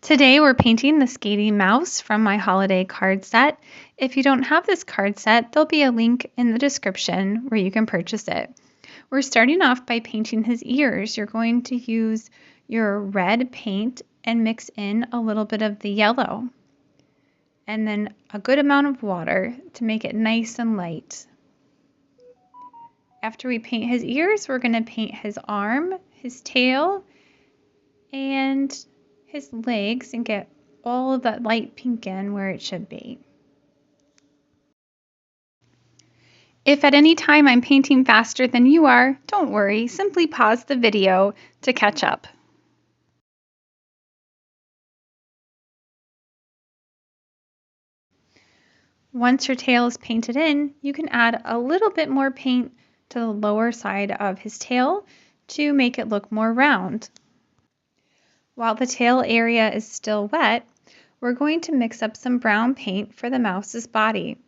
Today we're painting the skating mouse from my holiday card set. If you don't have this card set, there'll be a link in the description where you can purchase it. We're starting off by painting his ears. You're going to use your red paint and mix in a little bit of the yellow and then a good amount of water to make it nice and light. After we paint his ears, we're going to paint his arm, his tail, and his legs and get all of that light pink in where it should be. If at any time I'm painting faster than you are, don't worry, simply pause the video to catch up. Once your tail is painted in, you can add a little bit more paint to the lower side of his tail to make it look more round. While the tail area is still wet, we're going to mix up some brown paint for the mouse's body.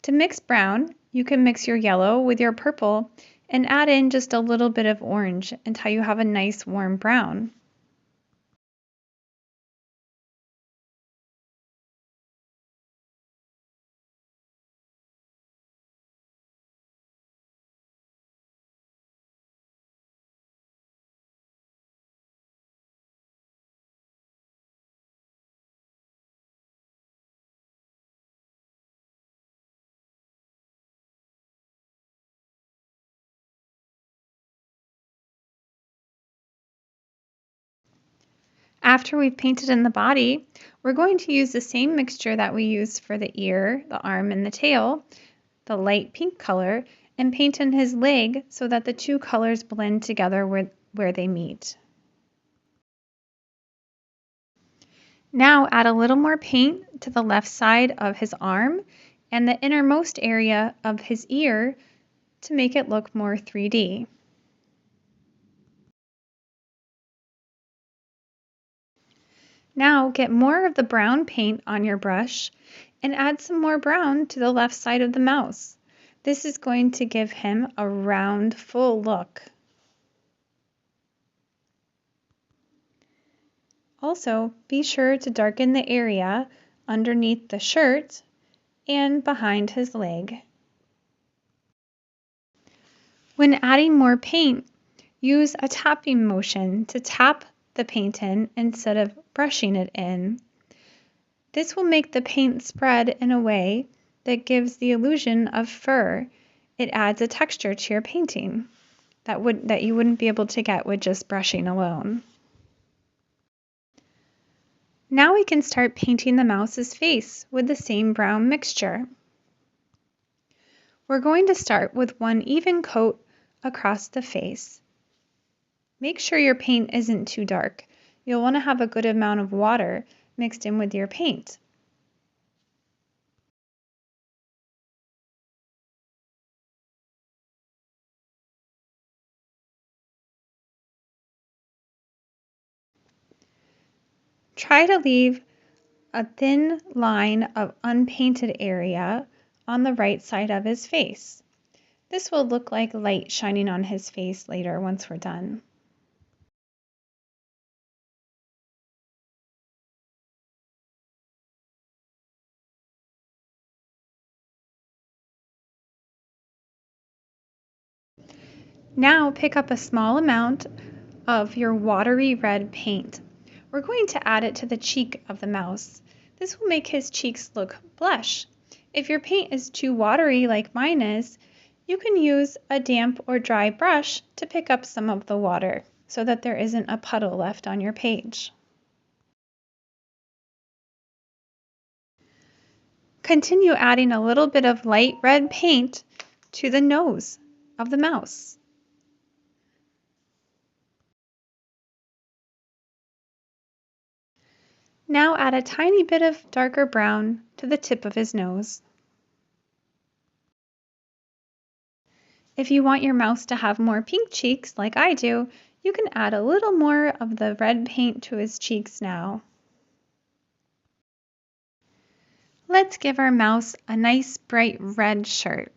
To mix brown, you can mix your yellow with your purple and add in just a little bit of orange until you have a nice warm brown. After we've painted in the body, we're going to use the same mixture that we used for the ear, the arm, and the tail, the light pink color, and paint in his leg so that the two colors blend together where they meet. Now add a little more paint to the left side of his arm and the innermost area of his ear to make it look more 3D. Now get more of the brown paint on your brush and add some more brown to the left side of the mouse. This is going to give him a round, full look. Also, be sure to darken the area underneath the shirt and behind his leg. When adding more paint, use a tapping motion to tap the paint in instead of brushing it in. This will make the paint spread in a way that gives the illusion of fur. It adds a texture to your painting that you wouldn't be able to get with just brushing alone. Now we can start painting the mouse's face with the same brown mixture. We're going to start with one even coat across the face. Make sure your paint isn't too dark. You'll want to have a good amount of water mixed in with your paint. Try to leave a thin line of unpainted area on the right side of his face. This will look like light shining on his face later once we're done. Now pick up a small amount of your watery red paint. We're going to add it to the cheek of the mouse. This will make his cheeks look blush. If your paint is too watery like mine is, you can use a damp or dry brush to pick up some of the water so that there isn't a puddle left on your page. Continue adding a little bit of light red paint to the nose of the mouse. Now add a tiny bit of darker brown to the tip of his nose. If you want your mouse to have more pink cheeks, like I do, you can add a little more of the red paint to his cheeks now. Let's give our mouse a nice bright red shirt.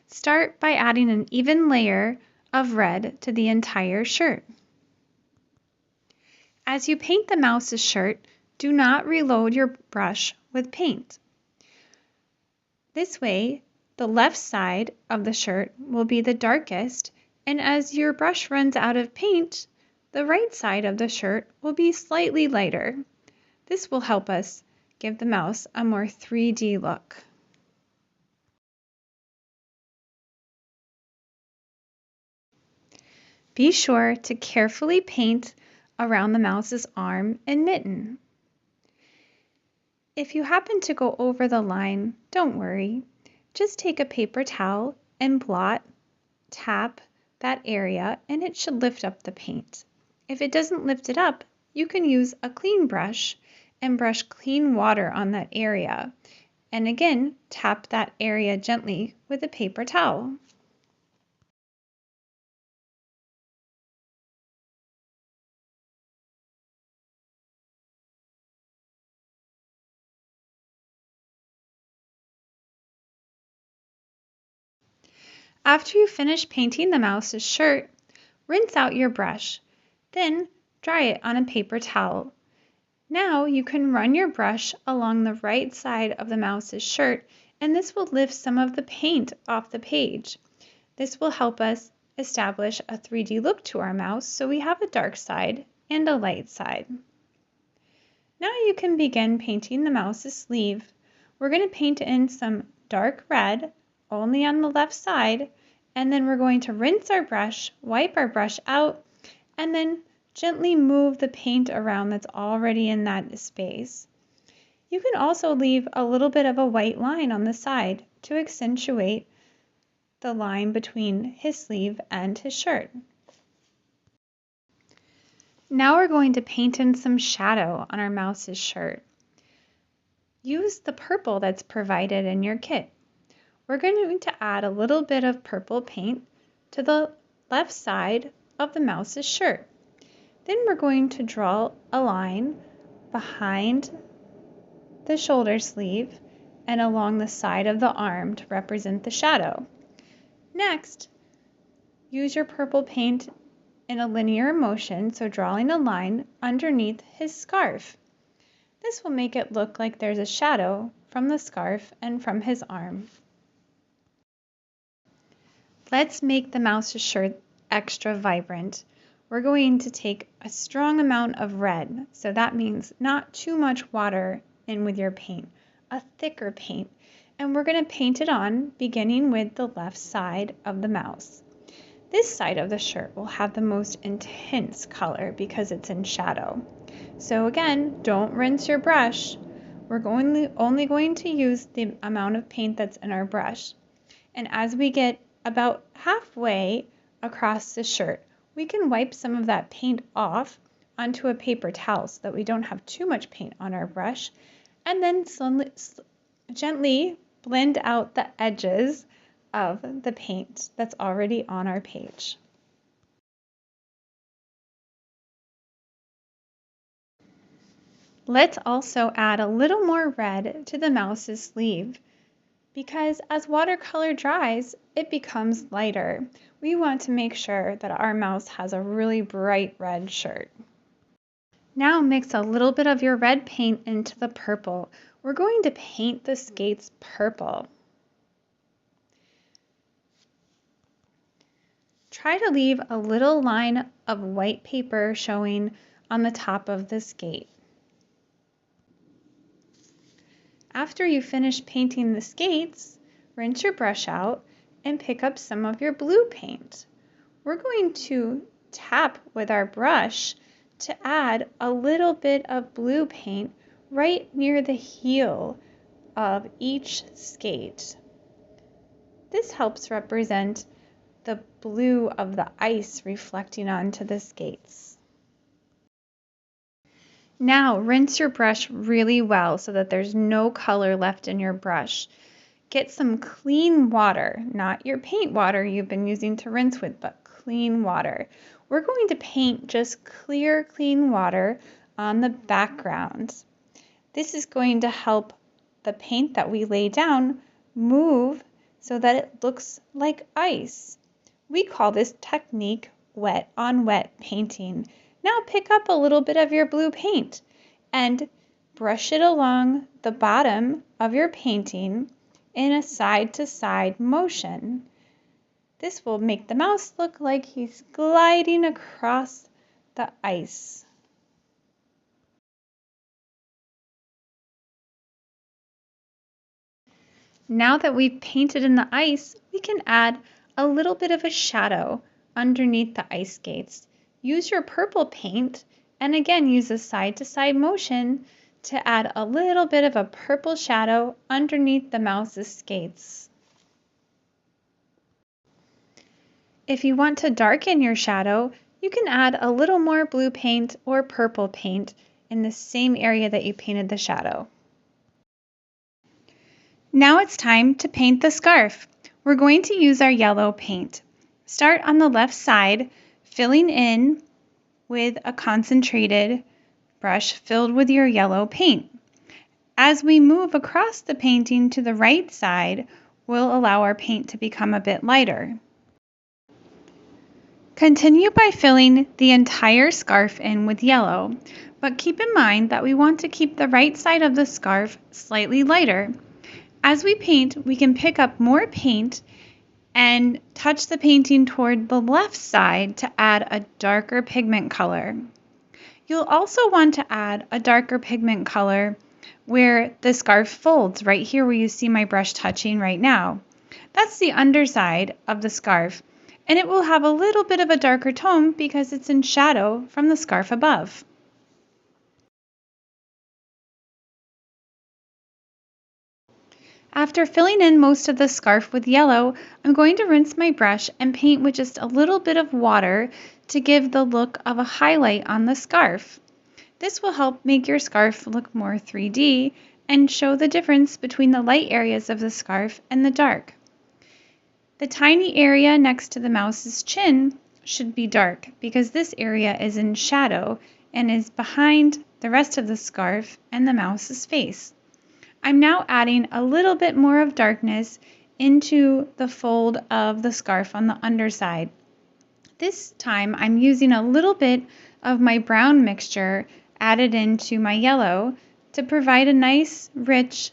Start by adding an even layer of red to the entire shirt. As you paint the mouse's shirt, Do not reload your brush with paint. This way, the left side of the shirt will be the darkest, and as your brush runs out of paint, the right side of the shirt will be slightly lighter. This will help us give the mouse a more 3D look. Be sure to carefully paint around the mouse's arm and mitten. If you happen to go over the line, don't worry. Just take a paper towel and tap that area, and it should lift up the paint. If it doesn't lift it up, you can use a clean brush and brush clean water on that area. And again, tap that area gently with a paper towel. After you finish painting the mouse's shirt, rinse out your brush. Then dry it on a paper towel. Now you can run your brush along the right side of the mouse's shirt, and this will lift some of the paint off the page. This will help us establish a 3D look to our mouse, so we have a dark side and a light side. Now you can begin painting the mouse's sleeve. We're going to paint in some dark red only on the left side, and then we're going to rinse our brush, wipe our brush out, and then gently move the paint around that's already in that space. You can also leave a little bit of a white line on the side to accentuate the line between his sleeve and his shirt. Now we're going to paint in some shadow on our mouse's shirt. Use the purple that's provided in your kit. We're going to add a little bit of purple paint to the left side of the mouse's shirt. Then we're going to draw a line behind the shoulder sleeve and along the side of the arm to represent the shadow. Next, use your purple paint in a linear motion, so drawing a line underneath his scarf. This will make it look like there's a shadow from the scarf and from his arm. Let's make the mouse's shirt extra vibrant. We're going to take a strong amount of red, so that means not too much water in with your paint, a thicker paint, and we're going to paint it on beginning with the left side of the mouse. This side of the shirt will have the most intense color because it's in shadow. So again, don't rinse your brush. We're only going to use the amount of paint that's in our brush. And as we get about halfway across the shirt, we can wipe some of that paint off onto a paper towel so that we don't have too much paint on our brush, and then gently blend out the edges of the paint that's already on our page. Let's also add a little more red to the mouse's sleeve, because as watercolor dries, it becomes lighter. We want to make sure that our mouse has a really bright red shirt. Now mix a little bit of your red paint into the purple. We're going to paint the skates purple. Try to leave a little line of white paper showing on the top of the skate. After you finish painting the skates, rinse your brush out and pick up some of your blue paint. We're going to tap with our brush to add a little bit of blue paint right near the heel of each skate. This helps represent the blue of the ice reflecting onto the skates. Now rinse your brush really well so that there's no color left in your brush. Get some clean water, not your paint water you've been using to rinse with, but clean water. We're going to paint just clear, clean water on the background. This is going to help the paint that we lay down move so that it looks like ice. We call this technique wet on wet painting. Now pick up a little bit of your blue paint and brush it along the bottom of your painting in a side-to-side motion. This will make the mouse look like he's gliding across the ice. Now that we've painted in the ice, we can add a little bit of a shadow underneath the ice skates. Use your purple paint and again use a side-to-side motion to add a little bit of a purple shadow underneath the mouse's skates. If you want to darken your shadow, you can add a little more blue paint or purple paint in the same area that you painted the shadow. Now it's time to paint the scarf. We're going to use our yellow paint. Start on the left side, filling in with a concentrated brush filled with your yellow paint. As we move across the painting to the right side, we'll allow our paint to become a bit lighter. Continue by filling the entire scarf in with yellow, but keep in mind that we want to keep the right side of the scarf slightly lighter. As we paint, we can pick up more paint and touch the painting toward the left side to add a darker pigment color. You'll also want to add a darker pigment color where the scarf folds, right here where you see my brush touching right now. That's the underside of the scarf, and it will have a little bit of a darker tone because it's in shadow from the scarf above. After filling in most of the scarf with yellow, I'm going to rinse my brush and paint with just a little bit of water to give the look of a highlight on the scarf. This will help make your scarf look more 3D and show the difference between the light areas of the scarf and the dark. The tiny area next to the mouse's chin should be dark because this area is in shadow and is behind the rest of the scarf and the mouse's face. I'm now adding a little bit more of darkness into the fold of the scarf on the underside. This time I'm using a little bit of my brown mixture added into my yellow to provide a nice, rich,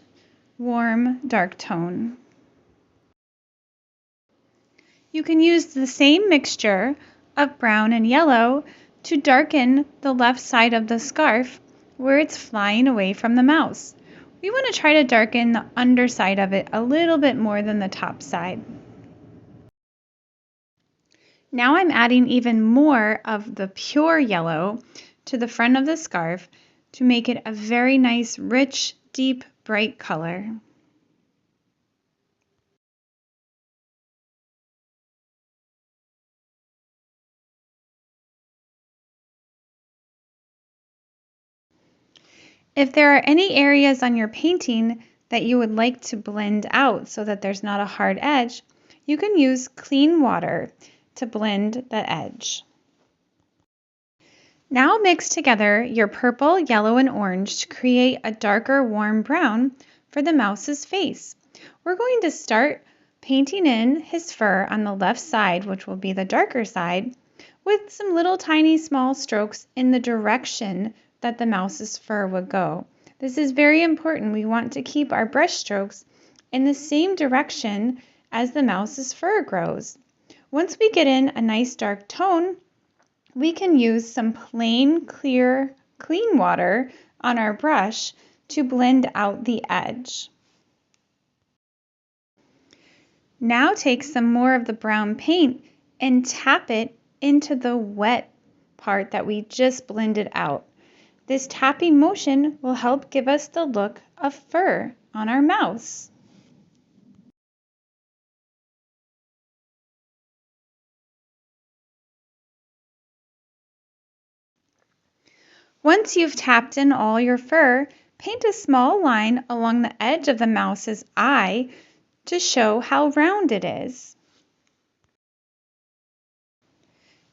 warm, dark tone. You can use the same mixture of brown and yellow to darken the left side of the scarf where it's flying away from the mouse. We want to try to darken the underside of it a little bit more than the top side. Now I'm adding even more of the pure yellow to the front of the scarf to make it a very nice, rich, deep, bright color. If there are any areas on your painting that you would like to blend out so that there's not a hard edge, you can use clean water to blend the edge. Now mix together your purple, yellow, and orange to create a darker warm brown for the mouse's face. We're going to start painting in his fur on the left side, which will be the darker side, with some little tiny small strokes in the direction that the mouse's fur would go. This is very important. We want to keep our brush strokes in the same direction as the mouse's fur grows. Once we get in a nice dark tone, we can use some plain, clear, clean water on our brush to blend out the edge. Now take some more of the brown paint and tap it into the wet part that we just blended out. This tapping motion will help give us the look of fur on our mouse. Once you've tapped in all your fur, paint a small line along the edge of the mouse's eye to show how round it is.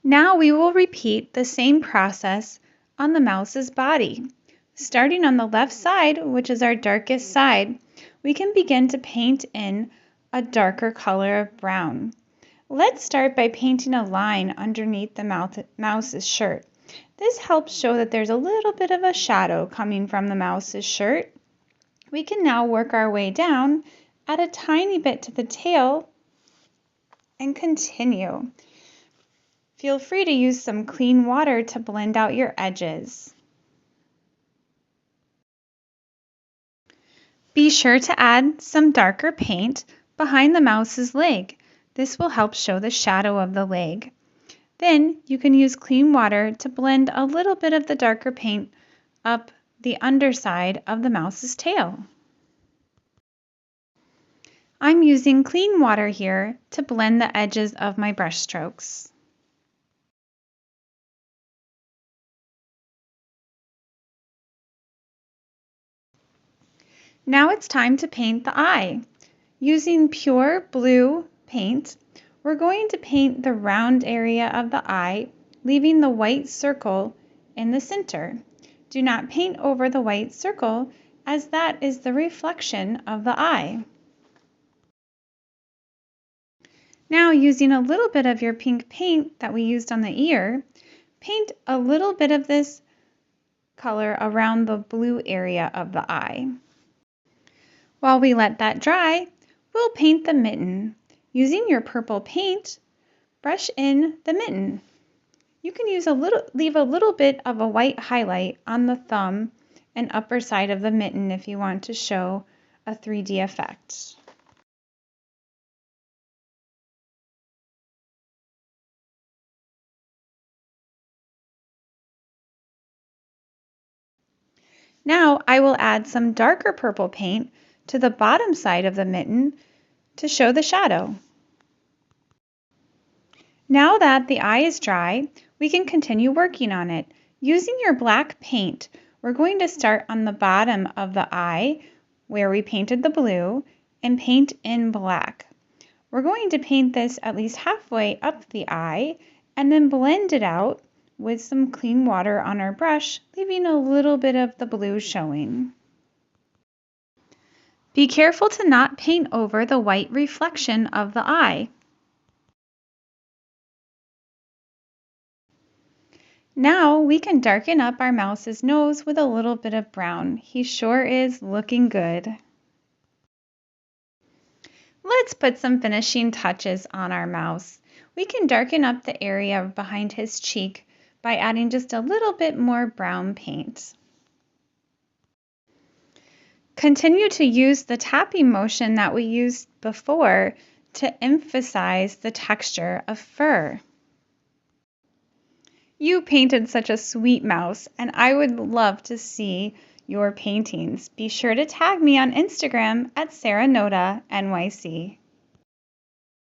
Now we will repeat the same process on the mouse's body. Starting on the left side, which is our darkest side, we can begin to paint in a darker color of brown. Let's start by painting a line underneath the mouse's shirt. This helps show that there's a little bit of a shadow coming from the mouse's shirt. We can now work our way down, add a tiny bit to the tail, and continue. Feel free to use some clean water to blend out your edges. Be sure to add some darker paint behind the mouse's leg. This will help show the shadow of the leg. Then you can use clean water to blend a little bit of the darker paint up the underside of the mouse's tail. I'm using clean water here to blend the edges of my brush strokes. Now it's time to paint the eye. Using pure blue paint, we're going to paint the round area of the eye, leaving the white circle in the center. Do not paint over the white circle, as that is the reflection of the eye. Now, using a little bit of your pink paint that we used on the ear, paint a little bit of this color around the blue area of the eye. While we let that dry, we'll paint the mitten. Using your purple paint, brush in the mitten. You can leave a little bit of a white highlight on the thumb and upper side of the mitten if you want to show a 3D effect. Now I will add some darker purple paint to the bottom side of the mitten to show the shadow. Now that the eye is dry, we can continue working on it. Using your black paint, we're going to start on the bottom of the eye where we painted the blue and paint in black. We're going to paint this at least halfway up the eye and then blend it out with some clean water on our brush, leaving a little bit of the blue showing. Be careful to not paint over the white reflection of the eye. Now we can darken up our mouse's nose with a little bit of brown. He sure is looking good. Let's put some finishing touches on our mouse. We can darken up the area behind his cheek by adding just a little bit more brown paint. Continue to use the tapping motion that we used before to emphasize the texture of fur. You painted such a sweet mouse, and I would love to see your paintings. Be sure to tag me on Instagram at Sarah Noda NYC.